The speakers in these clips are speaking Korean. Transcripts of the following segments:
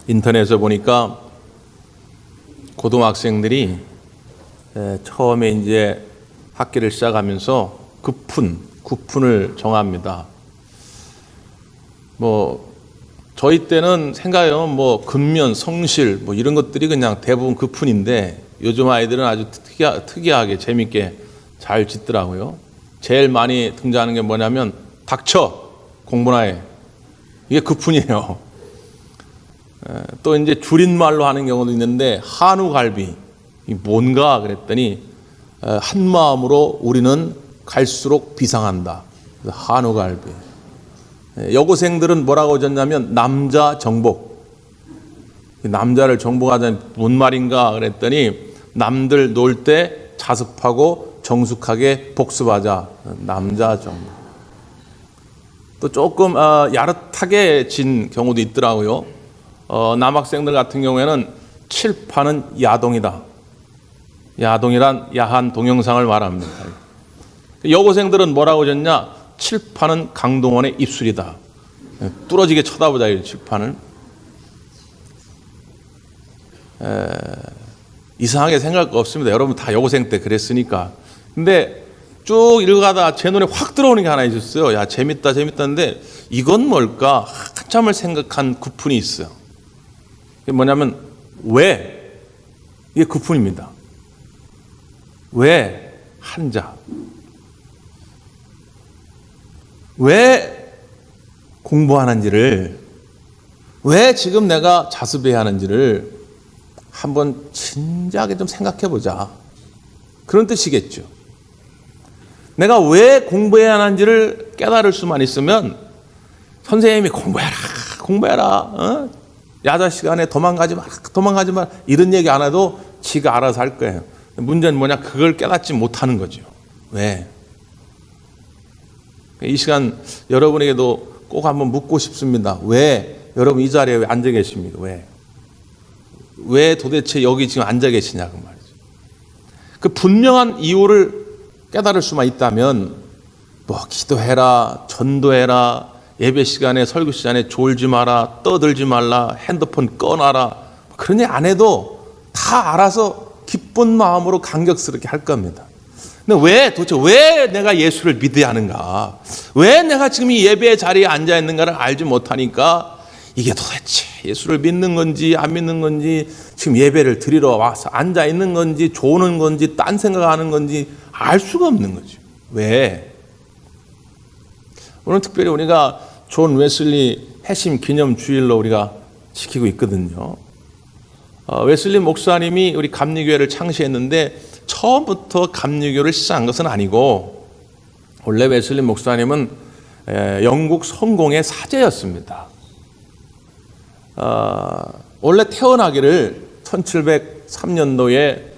인터넷에 보니까 고등학생들이 처음에 이제 학기를 시작하면서 구푼을 정합니다. 저희 때는 생각해요. 근면, 성실 이런 것들이 그냥 대부분 구푼인데 요즘 아이들은 아주 특이하게 재밌게 잘 짓더라고요. 제일 많이 등장하는 게 뭐냐면 닥쳐, 공부나 해. 이게 구푼이에요. 또 이제 줄임말로 하는 경우도 있는데 한우갈비. 이 뭔가 그랬더니 한 마음으로 우리는 갈수록 비상한다. 한우갈비. 여고생들은 뭐라고 적냐면 남자 정복. 남자를 정복하자니 뭔 말인가 그랬더니 남들 놀 때 자습하고 정숙하게 복습하자. 남자 정복. 또 조금 야릇하게 진 경우도 있더라고요. 남학생들 같은 경우에는 칠판은 야동이다. 야동이란 야한 동영상을 말합니다. 여고생들은 뭐라고 적냐? 칠판은 강동원의 입술이다. 뚫어지게 쳐다보자, 이 칠판을. 이상하게 생각할 거 없습니다. 여러분 다 여고생 때 그랬으니까. 근데 쭉 읽어가다가 제 눈에 확 들어오는 게 하나 있었어요. 야, 재밌다는데 이건 뭘까? 한참을 생각한 구푼이 있어요. 이게 뭐냐면 왜? 이게 구푼입니다. 왜 한자? 왜 공부하는지를, 왜 지금 내가 자습해야 하는지를 한번 진지하게 좀 생각해 보자. 그런 뜻이겠죠. 내가 왜 공부해야 하는지를 깨달을 수만 있으면 선생님이 공부해라. 야자 시간에 도망가지 마. 이런 얘기 안 해도 지가 알아서 할 거예요. 문제는 뭐냐? 그걸 깨닫지 못하는 거죠. 왜? 이 시간 여러분에게도 꼭 한번 묻고 싶습니다. 왜 여러분 이 자리에 왜 앉아 계십니까? 왜 도대체 여기 지금 앉아 계시냐고 말이죠. 그 분명한 이유를 깨달을 수만 있다면 기도해라, 전도해라, 예배 시간에 설교 시간에 졸지 마라, 떠들지 말라, 핸드폰 꺼놔라, 그런 얘기 안 해도 다 알아서 기쁜 마음으로 감격스럽게 할 겁니다. 근데 도대체 왜 내가 예수를 믿어야 하는가? 왜 내가 지금 이 예배의 자리에 앉아 있는가를 알지 못하니까 이게 도대체 예수를 믿는 건지 안 믿는 건지, 지금 예배를 드리러 와서 앉아 있는 건지 조는 건지 딴 생각하는 건지 알 수가 없는 거죠. 왜? 오늘 특별히 우리가 존 웨슬리 해심 기념 주일로 우리가 지키고 있거든요. 웨슬리 목사님이 우리 감리교회를 창시했는데 처음부터 감리교를 시작한 것은 아니고, 원래 웨슬리 목사님은 영국 성공의 사제였습니다. 원래 태어나기를 1703년도에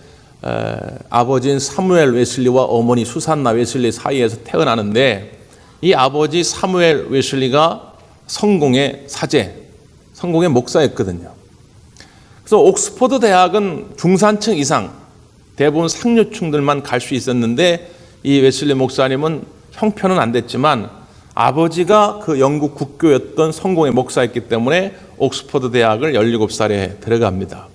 아버지인 사무엘 웨슬리와 어머니 수산나 웨슬리 사이에서 태어나는데, 이 아버지 사무엘 웨슬리가 성공의 사제, 성공의 목사였거든요. 그래서 옥스퍼드 대학은 중산층 이상, 대부분 상류층들만 갈 수 있었는데, 이 웨슬리 목사님은 형편은 안 됐지만 아버지가 그 영국 국교였던 성공의 목사였기 때문에 옥스퍼드 대학을 17살에 들어갑니다.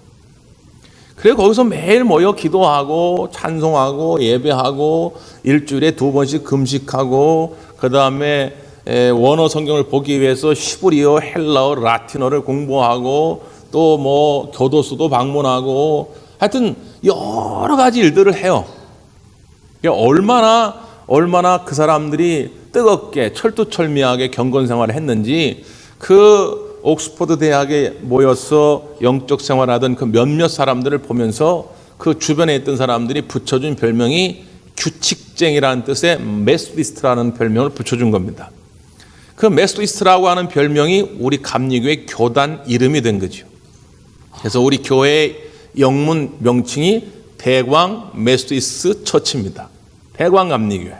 그리고 거기서 매일 모여 기도하고 찬송하고 예배하고 일주일에 2번씩 금식하고, 그 다음에 원어 성경을 보기 위해서 히브리어, 헬라어, 라틴어를 공부하고, 또 교도소도 방문하고, 하여튼 여러 가지 일들을 해요. 얼마나 그 사람들이 뜨겁게 철두철미하게 경건 생활을 했는지, 그 옥스퍼드 대학에 모여서 영적 생활하던 그 몇몇 사람들을 보면서 그 주변에 있던 사람들이 붙여준 별명이 규칙쟁이라는 뜻의 메소디스트라는 별명을 붙여준 겁니다. 그 메소디스트라고 하는 별명이 우리 감리교의 교단 이름이 된 거죠. 그래서 우리 교회의 영문 명칭이 대광 메소디스트 처치입니다. 대광 감리교회.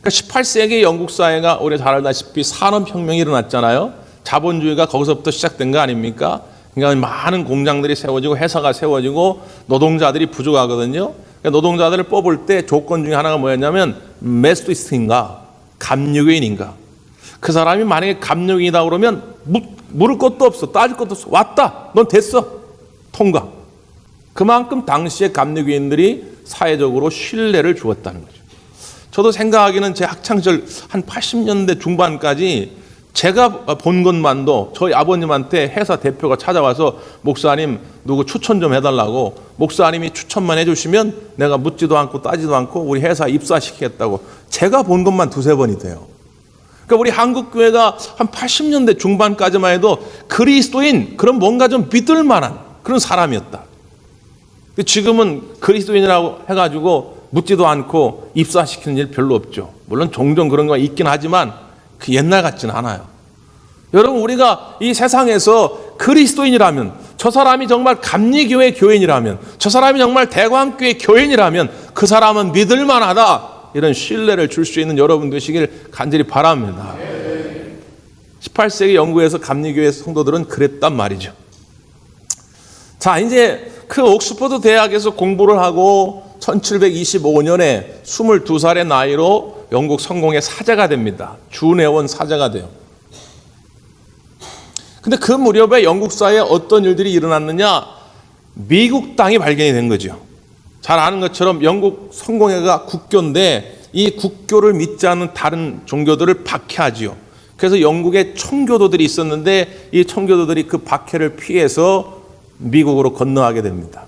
그러니까 18세기 영국 사회가 우리 잘 알다시피 산업혁명이 일어났잖아요. 자본주의가 거기서부터 시작된 거 아닙니까? 그러니까 많은 공장들이 세워지고 회사가 세워지고 노동자들이 부족하거든요. 그러니까 노동자들을 뽑을 때 조건 중에 하나가 뭐였냐면 메소디스트인가 감리교인인가. 그 사람이 만약에 감리교인이다 그러면 물을 것도 없어. 따질 것도 없어. 왔다. 넌 됐어. 통과. 그만큼 당시의 감리교인들이 사회적으로 신뢰를 주었다는 거죠. 저도 생각하기는 제 학창시절 한 80년대 중반까지 제가 본 것만도 저희 아버님한테 회사 대표가 찾아와서 목사님 누구 추천 좀 해달라고, 목사님이 추천만 해주시면 내가 묻지도 않고 따지도 않고 우리 회사 입사시키겠다고, 제가 본 것만 두세 번이 돼요. 그러니까 우리 한국교회가 한 80년대 중반까지만 해도 그리스도인, 그런 뭔가 좀 믿을 만한 그런 사람이었다. 지금은 그리스도인이라고 해가지고 묻지도 않고 입사시키는 일 별로 없죠. 물론 종종 그런 거 있긴 하지만 그 옛날 같지는 않아요. 여러분, 우리가 이 세상에서 그리스도인이라면, 저 사람이 정말 감리교회 교인이라면, 저 사람이 정말 대광교회 교인이라면 그 사람은 믿을 만하다, 이런 신뢰를 줄 수 있는 여러분 되시길 간절히 바랍니다. 18세기 영국에서 감리교회 성도들은 그랬단 말이죠. 자, 이제 그 옥스퍼드 대학에서 공부를 하고 1725년에 22살의 나이로 영국 성공의 사제가 됩니다. 주내원 사제가 돼요. 근데 그 무렵에 영국 사회에 어떤 일들이 일어났느냐? 미국 땅이 발견이 된 거죠. 잘 아는 것처럼 영국 성공회가 국교인데 이 국교를 믿지 않는 다른 종교들을 박해하지요. 그래서 영국에 청교도들이 있었는데 이 청교도들이 그 박해를 피해서 미국으로 건너가게 됩니다.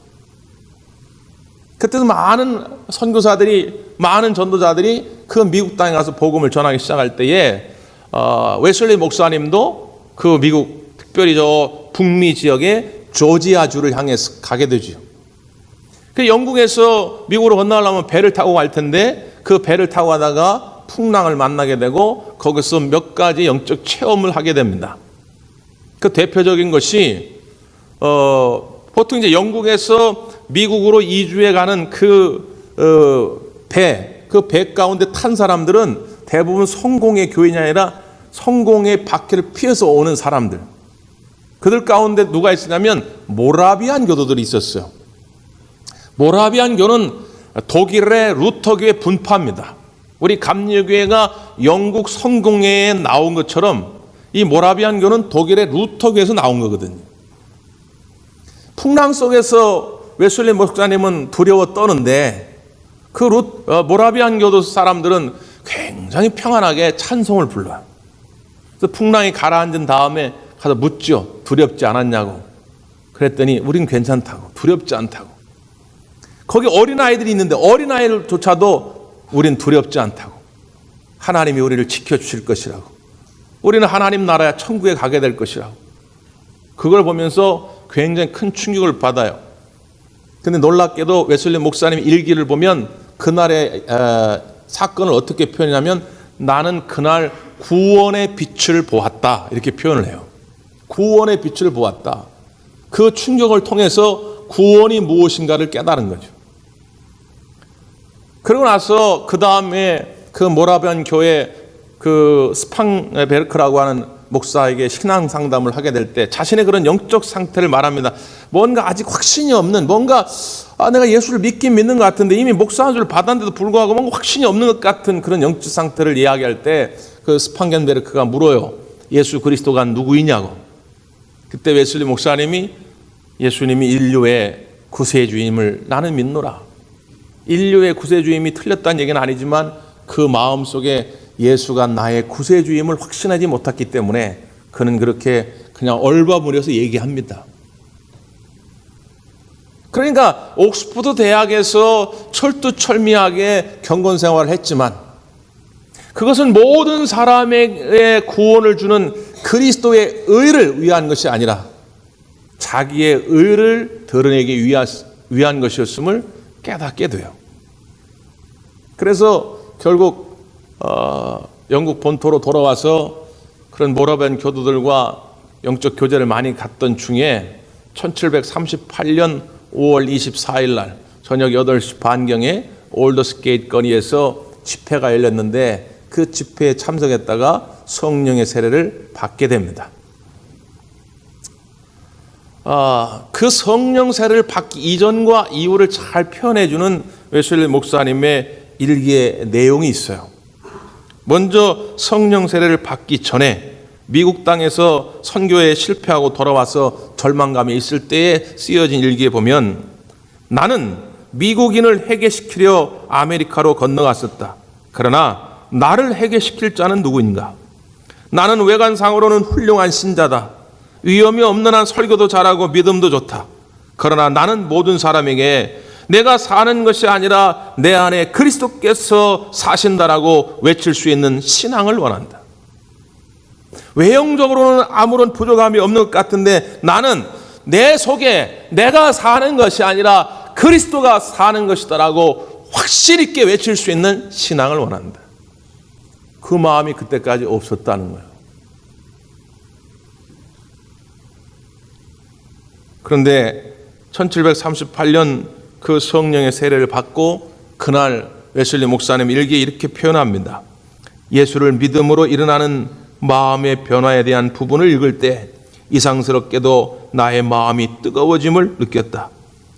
그때도 많은 선교사들이, 많은 전도자들이 그 미국 땅에 가서 복음을 전하기 시작할 때에 웨슬리 목사님도 그 미국, 특별히 저 북미 지역의 조지아주를 향해서 가게 되죠. 그 영국에서 미국으로 건너가려면 배를 타고 갈 텐데 그 배를 타고 가다가 풍랑을 만나게 되고 거기서 몇 가지 영적 체험을 하게 됩니다. 그 대표적인 것이 보통 이제 영국에서 미국으로 이주해 가는 그 배 가운데 탄 사람들은 대부분 성공의 교인이 아니라 성공의 박해를 피해서 오는 사람들. 그들 가운데 누가 있었냐면 모라비안 교도들이 있었어요. 모라비안 교는 독일의 루터교의 분파입니다. 우리 감리교회가 영국 성공회에 나온 것처럼 이 모라비안 교는 독일의 루터교에서 나온 거거든요. 풍랑 속에서 웨슬리 목사님은 두려워 떠는데 그 모라비안 교도 사람들은 굉장히 평안하게 찬송을 불러요. 그래서 풍랑이 가라앉은 다음에 가서 묻죠. 두렵지 않았냐고. 그랬더니 우린 괜찮다고, 두렵지 않다고. 거기 어린아이들이 있는데 어린아이들조차도 우린 두렵지 않다고. 하나님이 우리를 지켜주실 것이라고. 우리는 하나님 나라야 천국에 가게 될 것이라고. 그걸 보면서 굉장히 큰 충격을 받아요. 근데 놀랍게도 웨슬리 목사님 일기를 보면 그날의 사건을 어떻게 표현하냐면 나는 그날 구원의 빛을 보았다, 이렇게 표현을 해요. 구원의 빛을 보았다. 그 충격을 통해서 구원이 무엇인가를 깨달은 거죠. 그러고 나서 그 다음에 그 모라비안 교회 그 스팡베르크라고 하는 목사에게 신앙 상담을 하게 될 때 자신의 그런 영적 상태를 말합니다. 뭔가 아직 확신이 없는, 뭔가 내가 예수를 믿긴 믿는 것 같은데 이미 목사 한 줄 받았는데도 불구하고 뭔가 확신이 없는 것 같은 그런 영적 상태를 이야기할 때 그 스팡겐베르크가 물어요. 예수 그리스도가 누구이냐고. 그때 웨슬리 목사님이 예수님이 인류의 구세주임을 나는 믿노라. 인류의 구세주임이 틀렸다는 얘기는 아니지만 그 마음속에 예수가 나의 구세주임을 확신하지 못했기 때문에 그는 그렇게 그냥 얼버무려서 얘기합니다. 그러니까 옥스퍼드 대학에서 철두철미하게 경건 생활을 했지만 그것은 모든 사람에게 구원을 주는 그리스도의 의를 위한 것이 아니라 자기의 의를 드러내기 위한 것이었음을 깨닫게 돼요. 그래서 결국 영국 본토로 돌아와서 그런 모라비안 교도들과 영적 교제를 많이 갔던 중에 1738년 5월 24일 날 저녁 8시 반경에 올더스게이트 거리에서 집회가 열렸는데 그 집회에 참석했다가 성령의 세례를 받게 됩니다. 그 성령 세례를 받기 이전과 이후를 잘 표현해주는 웨슬리 목사님의 일기의 내용이 있어요. 먼저 성령 세례를 받기 전에 미국 땅에서 선교에 실패하고 돌아와서 절망감에 있을 때에 쓰여진 일기에 보면 나는 미국인을 해계시키려 아메리카로 건너갔었다. 그러나 나를 해계시킬 자는 누구인가? 나는 외관상으로는 훌륭한 신자다. 위험이 없는 한 설교도 잘하고 믿음도 좋다. 그러나 나는 모든 사람에게 내가 사는 것이 아니라 내 안에 그리스도께서 사신다라고 외칠 수 있는 신앙을 원한다. 외형적으로는 아무런 부족함이 없는 것 같은데 나는 내 속에 내가 사는 것이 아니라 그리스도가 사는 것이다라고 확신 있게 외칠 수 있는 신앙을 원한다. 그 마음이 그때까지 없었다는 거예요. 그런데 1738년 그 성령의 세례를 받고 그날 웨슬리 목사님 일기에 이렇게 표현합니다. 예수를 믿음으로 일어나는 마음의 변화에 대한 부분을 읽을 때 이상스럽게도 나의 마음이 뜨거워짐을 느꼈다.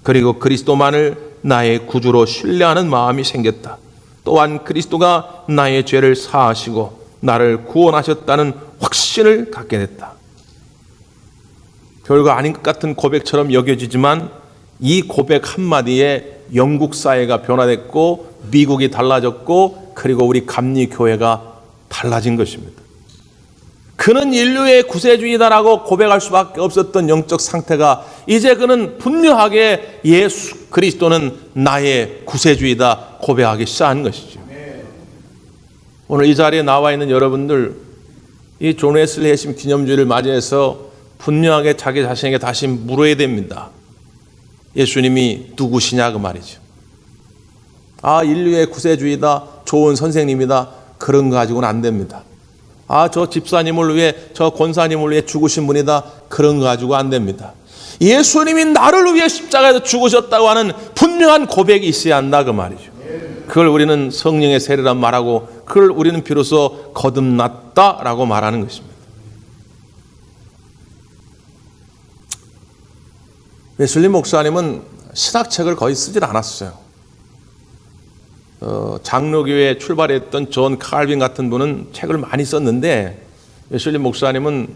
그리고 그리스도만을 나의 구주로 신뢰하는 마음이 생겼다. 또한 그리스도가 나의 죄를 사하시고 나를 구원하셨다는 확신을 갖게 됐다. 별거 아닌 것 같은 고백처럼 여겨지지만 이 고백 한마디에 영국 사회가 변화됐고 미국이 달라졌고 그리고 우리 감리교회가 달라진 것입니다. 그는 인류의 구세주이다라고 고백할 수밖에 없었던 영적 상태가 이제 그는 분명하게 예수 그리스도는 나의 구세주이다 고백하기 시작한 것이죠. 오늘 이 자리에 나와 있는 여러분들 이 존 웨슬리 회심 기념주일을 맞이해서 분명하게 자기 자신에게 다시 물어야 됩니다. 예수님이 누구시냐 그 말이죠. 아, 인류의 구세주이다, 좋은 선생님이다, 그런 거 가지고는 안 됩니다. 아, 저 집사님을 위해, 저 권사님을 위해 죽으신 분이다, 그런 거 가지고 안 됩니다. 예수님이 나를 위해 십자가에서 죽으셨다고 하는 분명한 고백이 있어야 한다 그 말이죠. 그걸 우리는 성령의 세례란 말하고 그걸 우리는 비로소 거듭났다라고 말하는 것입니다. 웨슬리 목사님은 신학책을 거의 쓰질 않았어요. 장로교회 출발했던 존 칼빈 같은 분은 책을 많이 썼는데 웨슬리 목사님은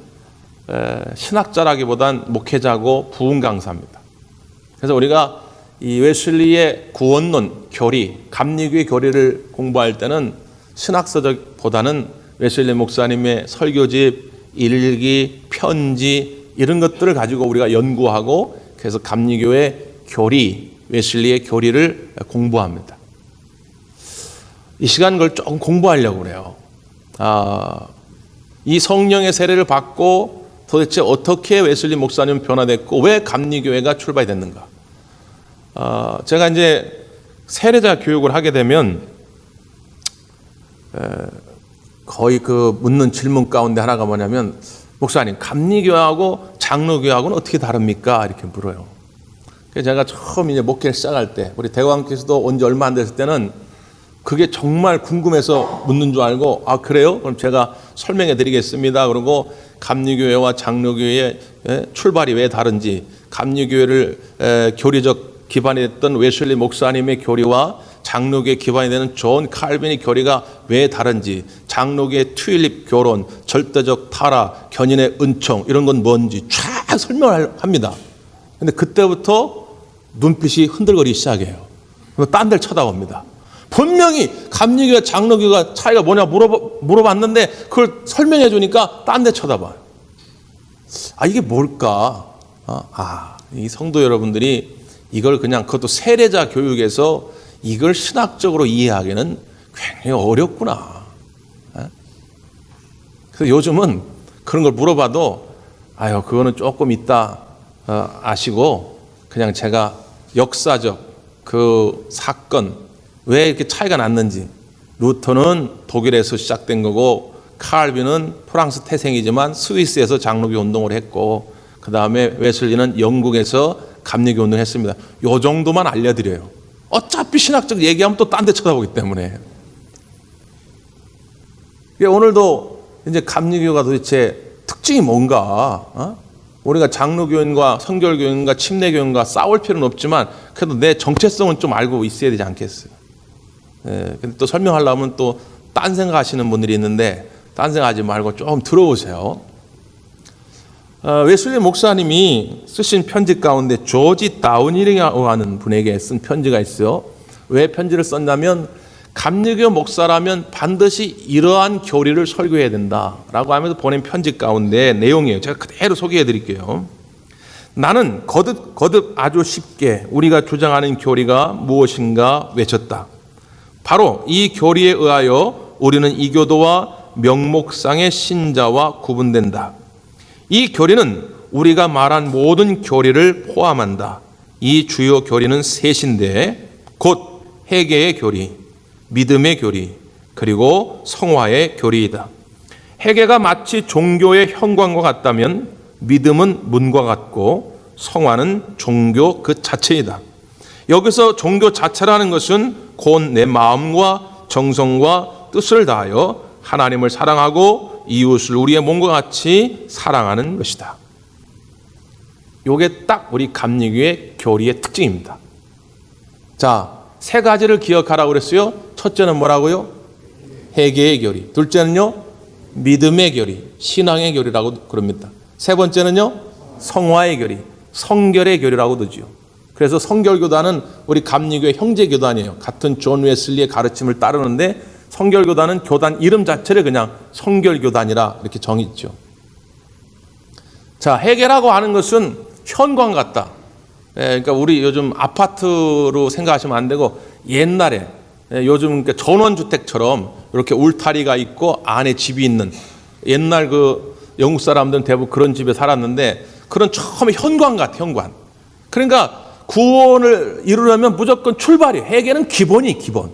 신학자라기보단 목회자고 부흥 강사입니다. 그래서 우리가 이 웨슬리의 구원론 교리, 감리교의 교리를 공부할 때는 신학서적보다는 웨슬리 목사님의 설교집, 일기, 편지 이런 것들을 가지고 우리가 연구하고 그래서 감리교의 교리, 웨슬리의 교리를 공부합니다. 이 시간 그걸 조금 공부하려고 그래요. 이 성령의 세례를 받고 도대체 어떻게 웨슬리 목사님 변화됐고 왜 감리교회가 출발이 됐는가? 제가 이제 세례자 교육을 하게 되면 거의 그 묻는 질문 가운데 하나가 뭐냐면 목사님, 감리교회하고 장로교회하고는 어떻게 다릅니까? 이렇게 물어요. 그래서 제가 처음 이제 목회를 시작할 때, 우리 대왕께서도 온 지 얼마 안 됐을 때는 그게 정말 궁금해서 묻는 줄 알고, 아, 그래요? 그럼 제가 설명해 드리겠습니다. 그러고 감리교회와 장로교회의 출발이 왜 다른지, 감리교회를 교리적 기반이 됐던 웨슬리 목사님의 교리와 장로교회 기반이 되는 존 칼빈의 교리가 왜 다른지, 장로교의 튤립 교론, 절대적 타락, 견인의 은총 이런 건 뭔지 쫙 설명을 합니다. 근데 그때부터 눈빛이 흔들거리기 시작해요. 딴 데를 쳐다봅니다. 분명히 감리교회, 장로교회가 차이가 뭐냐 물어봤는데 그걸 설명해 주니까 딴 데 쳐다봐요. 아, 이게 뭘까? 이 성도 여러분들이 이걸 그냥 그것도 세례자 교육에서 이걸 신학적으로 이해하기는 굉장히 어렵구나. 그래서 요즘은 그런 걸 물어봐도 아유, 그거는 조금 이따 아시고 그냥 제가 역사적 그 사건 왜 이렇게 차이가 났는지, 루터는 독일에서 시작된 거고 칼빈은 프랑스 태생이지만 스위스에서 장로교 운동을 했고 그 다음에 웨슬리는 영국에서 감리교 운동을 했습니다. 요 정도만 알려드려요. 어차피 신학적 얘기하면 또 딴 데 쳐다보기 때문에. 오늘도 이제 감리교가 도대체 특징이 뭔가, 우리가 장로교인과 성결교인과 침례교인과 싸울 필요는 없지만 그래도 내 정체성은 좀 알고 있어야 되지 않겠어요? 근데 또 설명하려면 또 딴 생각하시는 분들이 있는데 딴 생각하지 말고 좀 들어오세요. 웨슬리 목사님이 쓰신 편지 가운데 조지 다우닝이라고 하는 분에게 쓴 편지가 있어요. 왜 편지를 썼냐면 감리교 목사라면 반드시 이러한 교리를 설교해야 된다라고 하면서 보낸 편지 가운데 내용이에요. 제가 그대로 소개해 드릴게요. 나는 거듭 아주 쉽게 우리가 주장하는 교리가 무엇인가 외쳤다. 바로 이 교리에 의하여 우리는 이교도와 명목상의 신자와 구분된다. 이 교리는 우리가 말한 모든 교리를 포함한다. 이 주요 교리는 셋인데 곧 회개의 교리, 믿음의 교리, 그리고 성화의 교리이다. 회개가 마치 종교의 현관과 같다면 믿음은 문과 같고 성화는 종교 그 자체이다. 여기서 종교 자체라는 것은 곧 내 마음과 정성과 뜻을 다하여 하나님을 사랑하고 이웃을 우리의 몸과 같이 사랑하는 것이다. 이게 딱 우리 감리교의 교리의 특징입니다. 자, 세 가지를 기억하라고 그랬어요. 첫째는 뭐라고요? 회개의 교리. 둘째는요? 믿음의 교리, 신앙의 교리라고 그럽니다. 세 번째는요? 성화의 교리, 성결의 교리라고 그러죠. 그래서 성결교단은 우리 감리교의 형제교단이에요. 같은 존 웨슬리의 가르침을 따르는데 성결교단은 교단 이름 자체를 그냥 성결교단이라 이렇게 정했죠. 자, 회개라고 하는 것은 현관 같다. 그러니까 우리 요즘 아파트로 생각하시면 안 되고 옛날에 요즘 전원주택처럼 이렇게 울타리가 있고 안에 집이 있는 옛날 그 영국 사람들은 대부분 그런 집에 살았는데 그런 처음에 현관 같아, 현관. 그러니까 구원을 이루려면 무조건 출발이에요. 회개는 기본이 기본.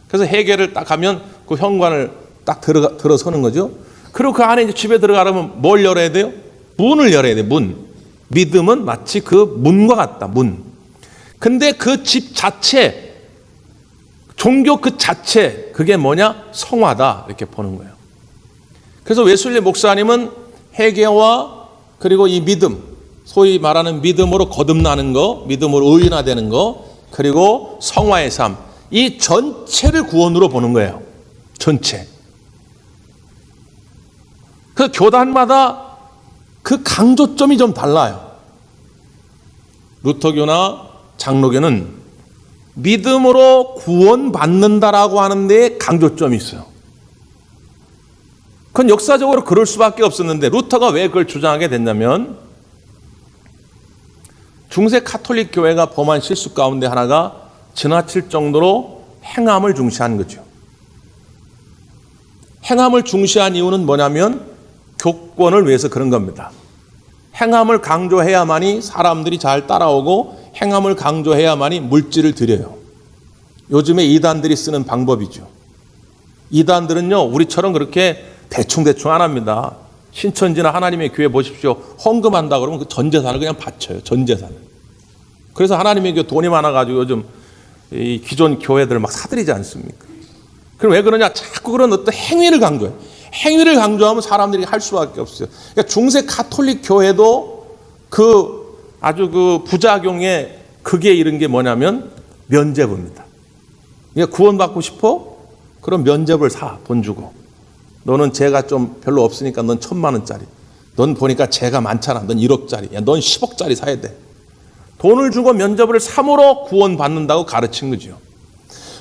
그래서 회개를 딱 하면 그 현관을 딱 들어서는 거죠. 그리고 그 안에 이제 집에 들어가려면 뭘 열어야 돼요? 문을 열어야 돼요, 문. 믿음은 마치 그 문과 같다, 문. 근데 그 집 자체, 종교 그 자체, 그게 뭐냐? 성화다. 이렇게 보는 거예요. 그래서 웨슬리 목사님은 회개와 그리고 이 믿음, 소위 말하는 믿음으로 거듭나는 거, 믿음으로 의인화되는 거, 그리고 성화의 삶, 이 전체를 구원으로 보는 거예요. 전체. 그 교단마다 그 강조점이 좀 달라요. 루터교나 장로교는 믿음으로 구원받는다라고 하는 데에 강조점이 있어요. 그건 역사적으로 그럴 수밖에 없었는데 루터가 왜 그걸 주장하게 됐냐면 중세 카톨릭 교회가 범한 실수 가운데 하나가 지나칠 정도로 행함을 중시한 거죠. 행함을 중시한 이유는 뭐냐면 교권을 위해서 그런 겁니다. 행함을 강조해야만이 사람들이 잘 따라오고 행함을 강조해야만이 물질을 드려요. 요즘에 이단들이 쓰는 방법이죠. 이단들은요, 우리처럼 그렇게 대충 안 합니다. 신천지나 하나님의 교회 보십시오. 헌금한다 그러면 그 전 재산을 그냥 바쳐요. 전 재산을. 그래서 하나님의 교회 돈이 많아가지고 요즘 이 기존 교회들 막 사들이지 않습니까? 그럼 왜 그러냐? 자꾸 그런 어떤 행위를 강조해. 행위를 강조하면 사람들이 할 수밖에 없어요. 그러니까 중세 카톨릭 교회도 그 아주 그 부작용의 극에 이른 게 뭐냐면 면죄부입니다. 그러니까 구원받고 싶어? 그럼 면죄부를 사, 돈 주고. 너는 죄가 좀 별로 없으니까 넌 1,000만 원짜리. 넌 보니까 죄가 많잖아. 넌 1억짜리. 야, 넌 10억짜리 사야 돼. 돈을 주고 면죄부를 삼으로 구원받는다고 가르친 거죠.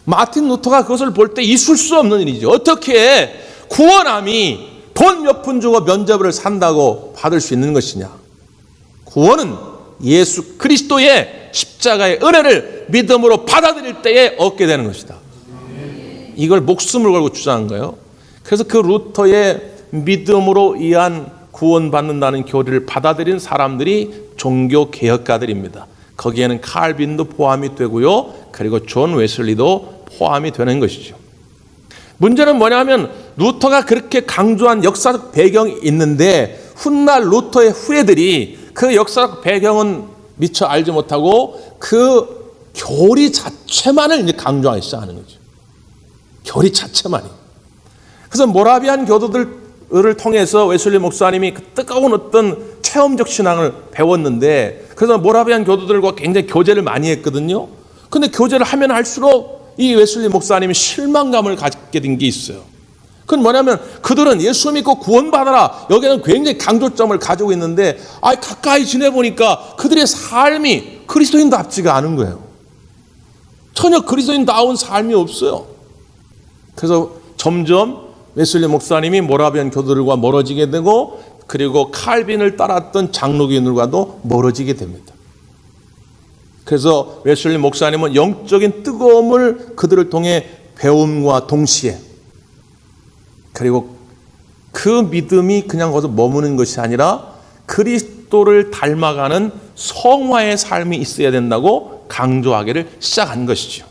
마틴 루터가 그것을 볼 때 있을 수 없는 일이죠. 어떻게 구원함이 돈 몇 푼 주고 면죄부를 산다고 받을 수 있는 것이냐. 구원은 예수 그리스도의 십자가의 은혜를 믿음으로 받아들일 때에 얻게 되는 것이다. 이걸 목숨을 걸고 주장한 거예요. 그래서 그 루터의 믿음으로 의한 구원받는다는 교리를 받아들인 사람들이 종교 개혁가들입니다. 거기에는 칼빈도 포함이 되고요. 그리고 존 웨슬리도 포함이 되는 것이죠. 문제는 뭐냐면 루터가 그렇게 강조한 역사적 배경이 있는데 훗날 루터의 후예들이 그 역사적 배경은 미처 알지 못하고 그 교리 자체만을 이제 강조하기 시작하는 거죠. 교리 자체만이. 그래서 모라비안 교도들을 통해서 웨슬리 목사님이 그 뜨거운 어떤 체험적 신앙을 배웠는데 그래서 모라비안 교도들과 굉장히 교제를 많이 했거든요. 근데 교제를 하면 할수록 이 웨슬리 목사님이 실망감을 갖게 된 게 있어요. 그건 뭐냐면 그들은 예수 믿고 구원받아라. 여기는 굉장히 강조점을 가지고 있는데 가까이 지내보니까 그들의 삶이 그리스도인답지가 않은 거예요. 전혀 그리스도인다운 삶이 없어요. 그래서 점점 웨슬리 목사님이 모라비안 교도들과 멀어지게 되고 그리고 칼빈을 따랐던 장로교인들과도 멀어지게 됩니다. 그래서 웨슬리 목사님은 영적인 뜨거움을 그들을 통해 배움과 동시에 그리고 그 믿음이 그냥 거기서 머무는 것이 아니라 그리스도를 닮아가는 성화의 삶이 있어야 된다고 강조하기를 시작한 것이죠.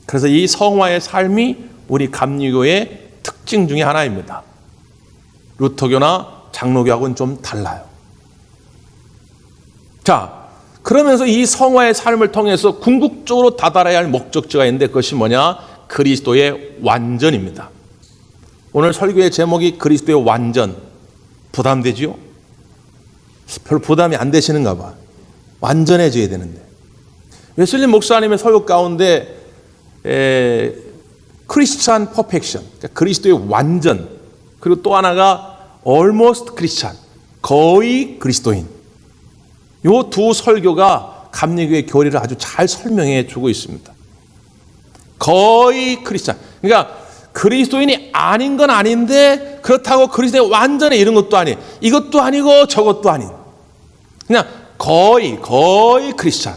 그래서 이 성화의 삶이 우리 감리교의 특징 중에 하나입니다. 루터교나 장로교하고는 좀 달라요. 자, 그러면서 이 성화의 삶을 통해서 궁극적으로 다다라야 할 목적지가 있는데 그것이 뭐냐? 그리스도의 완전입니다. 오늘 설교의 제목이 그리스도의 완전. 부담되지요? 별로 부담이 안 되시는가 봐. 완전해져야 되는데. 웨슬리 목사님의 설교 가운데 크리스찬 퍼펙션, 그러니까 그리스도의 완전, 그리고 또 하나가 almost 크리스찬, 거의 그리스도인. 이 두 설교가 감리교의 교리를 아주 잘 설명해 주고 있습니다. 거의 크리스찬. 그러니까 그리스도인이 아닌 건 아닌데 그렇다고 그리스도의 완전해 이런 것도 아니, 이것도 아니고 저것도 아닌. 그냥 거의 크리스찬.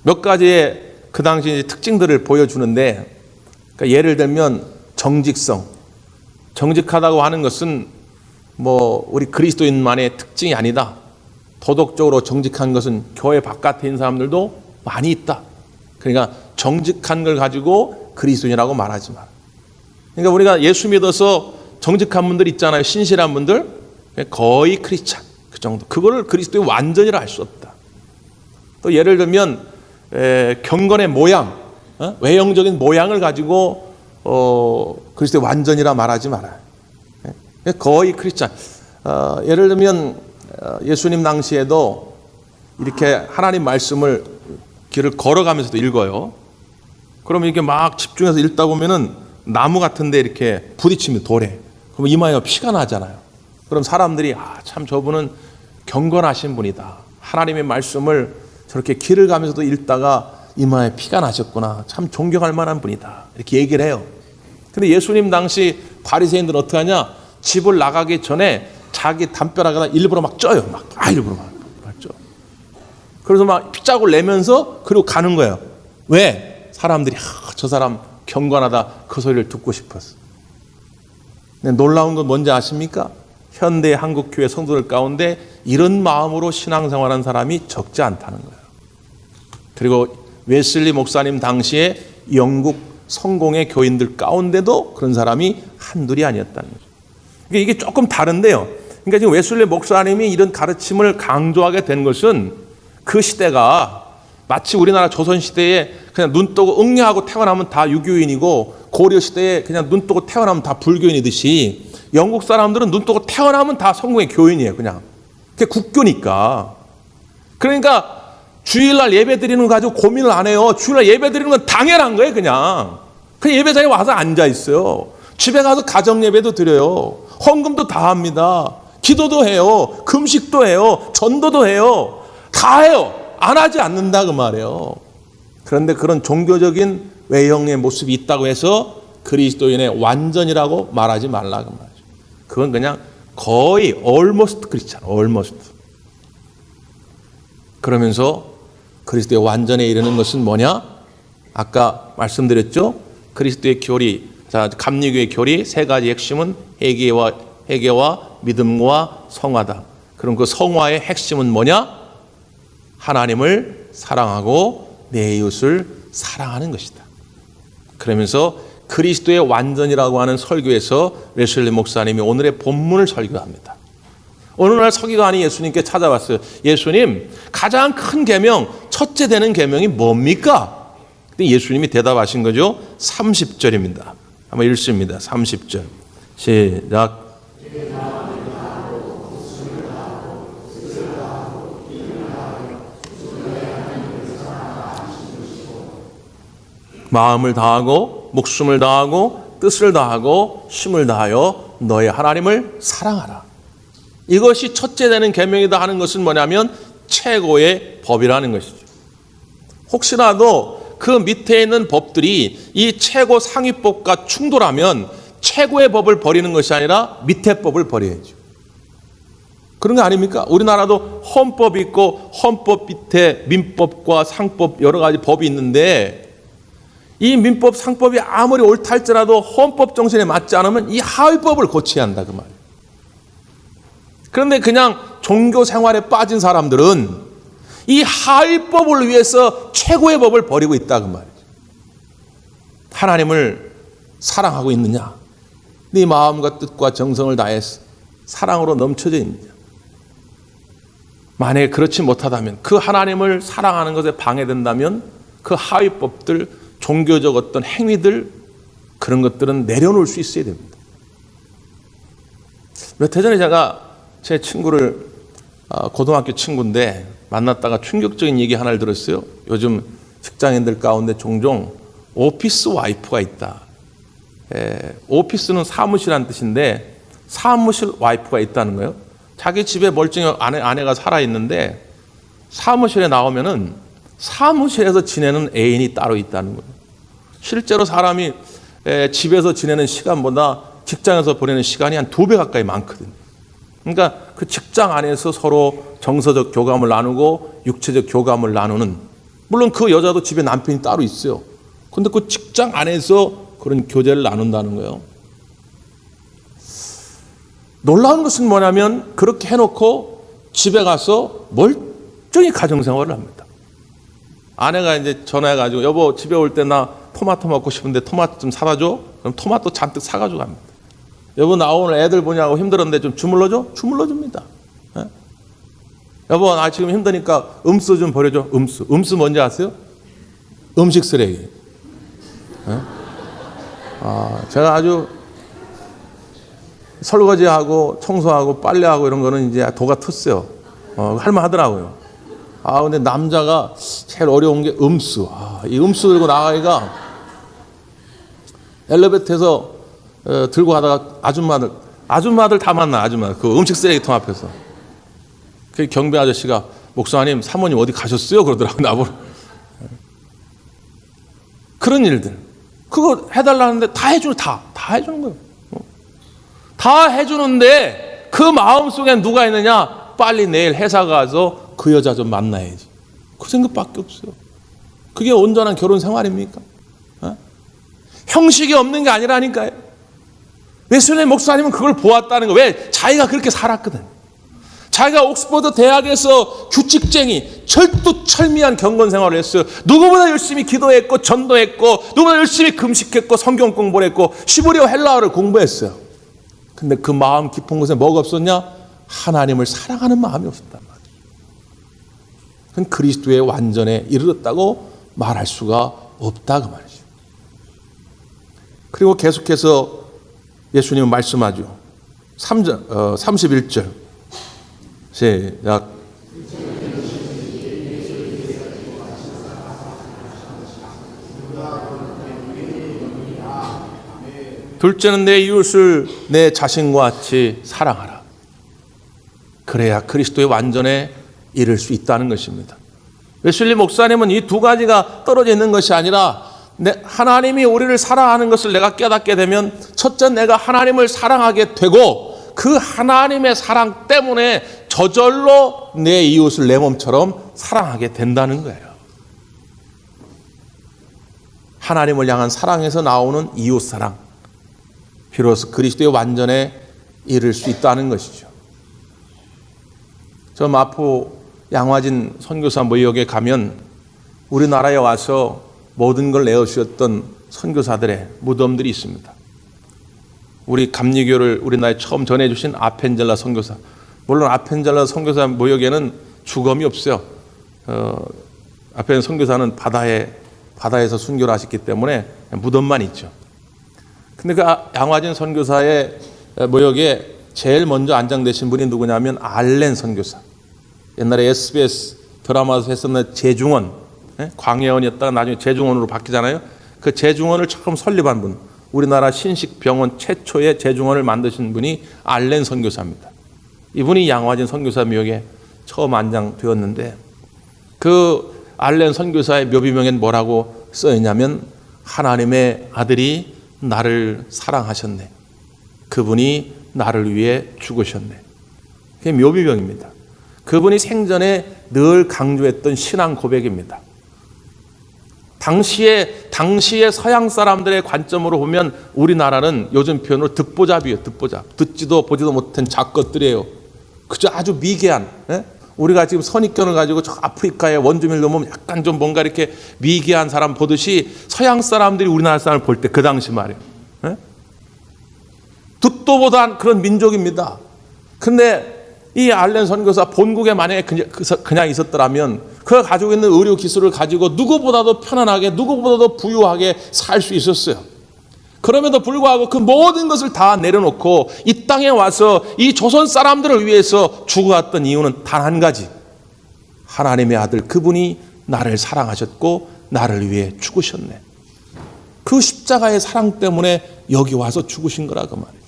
몇 가지의 그 당시 특징들을 보여주는데, 그러니까 예를 들면 정직성. 정직하다고 하는 것은 뭐 우리 그리스도인만의 특징이 아니다. 도덕적으로 정직한 것은 교회 바깥에 있는 사람들도 많이 있다. 그러니까 정직한 걸 가지고 그리스도인이라고 말하지 마라. 그러니까 우리가 예수 믿어서 정직한 분들 있잖아요. 신실한 분들. 거의 크리스찬. 그 정도. 그거를 그리스도의 완전이라 할 수 없다. 또 예를 들면 경건의 모양, 외형적인 모양을 가지고 그리스도의 완전이라 말하지 말아요. 거의 크리스찬. 예를 들면 예수님 당시에도 이렇게 하나님 말씀을 길을 걸어가면서도 읽어요. 그러면 이렇게 막 집중해서 읽다 보면은 나무 같은데 이렇게 부딪히면 돌에. 그러면 이마에 피가 나잖아요. 그럼 사람들이 참 저분은 경건하신 분이다. 하나님의 말씀을 저렇게 길을 가면서도 읽다가 이마에 피가 나셨구나. 참 존경할 만한 분이다. 이렇게 얘기를 해요. 근데 예수님 당시 바리새인들은 어떻게 하냐? 집을 나가기 전에 자기 담벼락에다 일부러 막 쪄요. 일부러 막 쪄. 그래서 막 피자국을 내면서 그리고 가는 거예요. 왜? 사람들이 저 사람 경건하다 그 소리를 듣고 싶었어. 근데 놀라운 건 뭔지 아십니까? 현대 한국 교회 성도들 가운데 이런 마음으로 신앙생활한 사람이 적지 않다는 거예요. 그리고 웨슬리 목사님 당시에 영국 성공의 교인들 가운데도 그런 사람이 한둘이 아니었다는 거죠. 이게 조금 다른데요. 그러니까 지금 웨슬리 목사님이 이런 가르침을 강조하게 된 것은 그 시대가 마치 우리나라 조선시대에 그냥 눈 뜨고 응애하고 태어나면 다 유교인이고 고려시대에 그냥 눈 뜨고 태어나면 다 불교인이듯이 영국 사람들은 눈 뜨고 태어나면 다 성공의 교인이에요. 그냥. 그게 국교니까. 그러니까 주일날 예배 드리는 거 가지고 고민을 안 해요. 주일날 예배 드리는 건 당연한 거예요. 그냥 예배자리에 와서 앉아 있어요. 집에 가서 가정 예배도 드려요. 헌금도 다 합니다. 기도도 해요. 금식도 해요. 전도도 해요. 다 해요. 안 하지 않는다 그 말이에요. 그런데 그런 종교적인 외형의 모습이 있다고 해서 그리스도인의 완전이라고 말하지 말라 그 말이죠. 그건 그냥 거의 almost 크리스찬, almost. 그러면서 그리스도의 완전에 이르는 것은 뭐냐? 아까 말씀드렸죠? 그리스도의 교리, 감리교의 교리 세 가지 핵심은 회개와 믿음과 성화다. 그럼 그 성화의 핵심은 뭐냐? 하나님을 사랑하고 내 이웃을 사랑하는 것이다. 그러면서 그리스도의 완전이라고 하는 설교에서 웨슬리 목사님이 오늘의 본문을 설교합니다. 어느 날 서기관이 예수님께 찾아왔어요. 예수님, 가장 큰 계명, 첫째 되는 계명이 뭡니까? 근데 예수님이 대답하신 거죠. 30절입니다. 한번 읽습니다. 30절. 시작. 마음을 다하고 목숨을 다하고 뜻을 다하고 힘을 다하여 너의 하나님을 사랑하라. 이것이 첫째 되는 계명이다 하는 것은 뭐냐면 최고의 법이라는 것이죠. 혹시라도 그 밑에 있는 법들이 이 최고 상위법과 충돌하면 최고의 법을 버리는 것이 아니라 밑에 법을 버려야죠. 그런 거 아닙니까? 우리나라도 헌법이 있고 헌법 밑에 민법과 상법 여러 가지 법이 있는데 이 민법 상법이 아무리 옳다 할지라도 헌법 정신에 맞지 않으면 이 하위법을 고쳐야 한다 그 말이에요. 그런데 그냥 종교 생활에 빠진 사람들은 이 하위법을 위해서 최고의 법을 버리고 있다 그 말이에요. 하나님을 사랑하고 있느냐? 네 마음과 뜻과 정성을 다해서 사랑으로 넘쳐져 있느냐? 만약에 그렇지 못하다면, 그 하나님을 사랑하는 것에 방해된다면 그 하위법들, 종교적 어떤 행위들, 그런 것들은 내려놓을 수 있어야 됩니다. 몇 해 전에 제가 제 친구를, 고등학교 친구인데 만났다가 충격적인 얘기 하나를 들었어요. 요즘 직장인들 가운데 종종 오피스 와이프가 있다. 오피스는 사무실이라는 뜻인데 사무실 와이프가 있다는 거예요. 자기 집에 멀쩡히 아내가 살아있는데 사무실에 나오면은 사무실에서 지내는 애인이 따로 있다는 거예요. 실제로 사람이 집에서 지내는 시간보다 직장에서 보내는 시간이 한 2배 가까이 많거든요. 그러니까 그 직장 안에서 서로 정서적 교감을 나누고 육체적 교감을 나누는, 물론 그 여자도 집에 남편이 따로 있어요. 근데 그 직장 안에서 그런 교제를 나눈다는 거예요. 놀라운 것은 뭐냐면 그렇게 해놓고 집에 가서 멀쩡히 가정생활을 합니다. 아내가 이제 전화해가지고 여보 집에 올 때 나 토마토 먹고 싶은데 토마토 좀 사다 줘? 그럼 토마토 잔뜩 사가지고 갑니다. 여보 나 오늘 애들 보냐고 힘들었는데 좀 주물러줘? 주물러줍니다. 예? 여보 나 지금 힘드니까 음수 좀 버려줘. 음수 뭔지 아세요? 음식 쓰레기. 예? 제가 아주 설거지하고 청소하고 빨래하고 이런 거는 이제 도가 텄어요. 할만하더라고요. 근데 남자가 제일 어려운 게 음수. 이 음수 들고 나가기가, 엘리베이터에서 들고 가다가 아줌마들 다 만나, 그 음식 쓰레기통 앞에서. 그 경비 아저씨가 목사님, 사모님 어디 가셨어요? 그러더라고요, 나보고. 그런 일들. 그거 해달라는데 다 해주는 거예요. 다 해주는데 그 마음속에 누가 있느냐? 빨리 내일 회사 가서 그 여자 좀 만나야지. 그 생각밖에 없어요. 그게 온전한 결혼 생활입니까? 형식이 없는 게 아니라니까요. 웨슬리 목사님은 그걸 보았다는 거예요. 왜? 자기가 그렇게 살았거든. 자기가 옥스퍼드 대학에서 규칙쟁이, 철두철미한 경건 생활을 했어요. 누구보다 열심히 기도했고 전도했고 누구보다 열심히 금식했고 성경 공부를 했고 시브리어 헬라어를 공부했어요. 근데 그 마음 깊은 곳에 뭐가 없었냐? 하나님을 사랑하는 마음이 없었단 말이에요. 그건 그리스도의 완전에 이르렀다고 말할 수가 없다 그 말이죠. 그리고 계속해서 예수님은 말씀하죠. 31절 시작. 둘째는 내 이웃을 내 자신과 같이 사랑하라. 그래야 그리스도의 완전에 이를 수 있다는 것입니다. 웨슬리 목사님은 이 두 가지가 떨어져 있는 것이 아니라 하나님이 우리를 사랑하는 것을 내가 깨닫게 되면 첫째 내가 하나님을 사랑하게 되고 그 하나님의 사랑 때문에 저절로 내 이웃을 내 몸처럼 사랑하게 된다는 거예요. 하나님을 향한 사랑에서 나오는 이웃 사랑, 비로소 그리스도의 완전에 이를 수 있다는 것이죠. 저 마포 양화진 선교사 모역에 가면 우리나라에 와서 모든 걸 내어주셨던 선교사들의 무덤들이 있습니다. 우리 감리교를 우리나라에 처음 전해주신 아펜젤라 선교사, 물론 아펜젤라 선교사 모역에는 주검이 없어요. 아펜 선교사는 바다에서 순교를 하셨기 때문에 무덤만 있죠. 근데 그 양화진 선교사의 모역에 제일 먼저 안장되신 분이 누구냐면 알렌 선교사. 옛날에 SBS 드라마에서 했었는 제중원, 광해원이었다가 나중에 제중원으로 바뀌잖아요. 그 제중원을 처음 설립한 분. 우리나라 신식병원 최초의 재중원을 만드신 분이 알렌 선교사입니다. 이분이 양화진 선교사 묘역에 처음 안장되었는데 그 알렌 선교사의 묘비명엔 뭐라고 써있냐면 하나님의 아들이 나를 사랑하셨네. 그분이 나를 위해 죽으셨네. 그게 묘비명입니다. 그분이 생전에 늘 강조했던 신앙 고백입니다. 당시에 서양 사람들의 관점으로 보면 우리나라는 요즘 표현으로 듣보잡이에요. 듣보잡. 듣지도 보지도 못한 작것들이에요. 그저 아주 미개한. 우리가 지금 선입견을 가지고 저 아프리카의 원주민을 보면 약간 좀 뭔가 이렇게 미개한 사람 보듯이 서양 사람들이 우리나라 사람을 볼 때 그 당시 말이에요. 듣도 보다 그런 민족입니다. 근데 이 알렌 선교사 본국에 만약에 그냥 있었더라면 그가 가지고 있는 의료 기술을 가지고 누구보다도 편안하게 누구보다도 부유하게 살 수 있었어요. 그럼에도 불구하고 그 모든 것을 다 내려놓고 이 땅에 와서 이 조선 사람들을 위해서 죽어왔던 이유는 단 한 가지. 하나님의 아들 그분이 나를 사랑하셨고 나를 위해 죽으셨네. 그 십자가의 사랑 때문에 여기 와서 죽으신 거라 그 말이에요.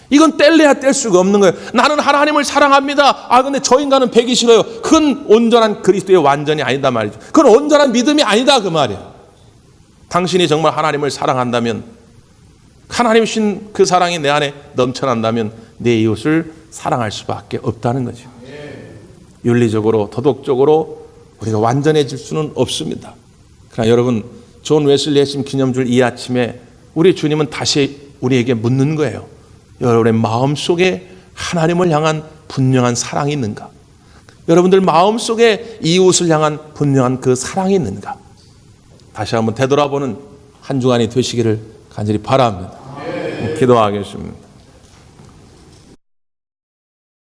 이건 뗄래야 뗄 수가 없는 거예요. 나는 하나님을 사랑합니다. 근데 저 인간은 배기 싫어요. 그건 온전한 그리스도의 완전이 아니다 말이죠. 그건 온전한 믿음이 아니다 그 말이에요. 당신이 정말 하나님을 사랑한다면, 하나님 신 그 사랑이 내 안에 넘쳐난다면 내 이웃을 사랑할 수밖에 없다는 거죠. 윤리적으로 도덕적으로 우리가 완전해질 수는 없습니다. 그러나 여러분, 존 웨슬리 핵심 기념주일 이 아침에 우리 주님은 다시 우리에게 묻는 거예요. 여러분의 마음속에 하나님을 향한 분명한 사랑이 있는가? 여러분들 마음속에 이웃을 향한 분명한 그 사랑이 있는가? 다시 한번 되돌아보는 한 주간이 되시기를 간절히 바랍니다. 기도하겠습니다.